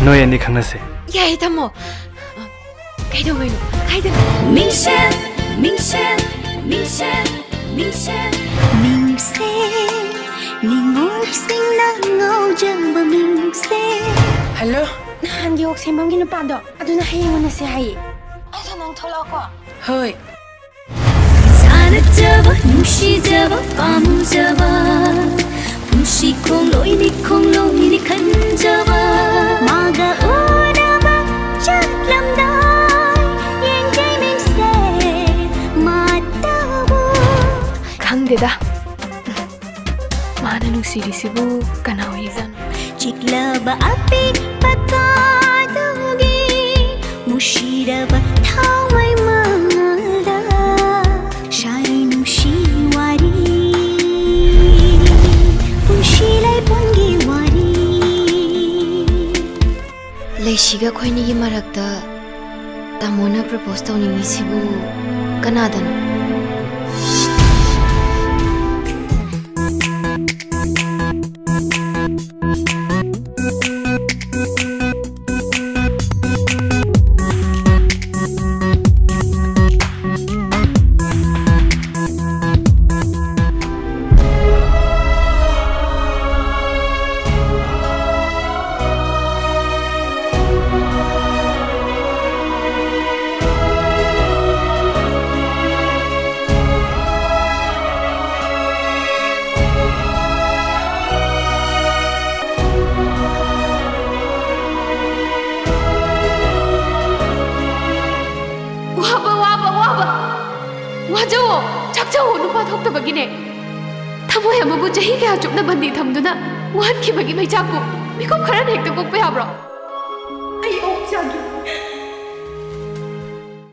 नोय अनि खंगसे याई तमो काइदो गइनो काइदो मिंगसेन मिंगसेन मिंगसेन मिंगसेन मिंगसेन निंगोर सिंगना ngौजंब मिंगसेन हेलो नहानगी ओक्सेममगी नुपादो अदुना हयेंगोनसे हाय आसा नंग थोलाको होय जानजब नुशीजब पामजब पुंसी खोंलोइनि खोंलोइनि खंजब मागा ओनबा चटलमदाय येंजै मिंगसेन माताबो खंगदेदा माना नुसिरिसिबु कना होइजानो चिकलब अपि पकादोगे मुशीरब थावै मंगलदा शाई नुशी वारी पुंशीलाई पुंगी वारी लेशिगा खोइनिगी मरक्ता तामोना प्रपोज तौनिंगिसिबु कनादनो वाजो चकचो नुपा थोक्तबगिने थमोय अमबु चही क्या चुपना बंदी थमदुना वान की बगी मैचाकु मिको खरन हेक्ता कोकपे हाब्रो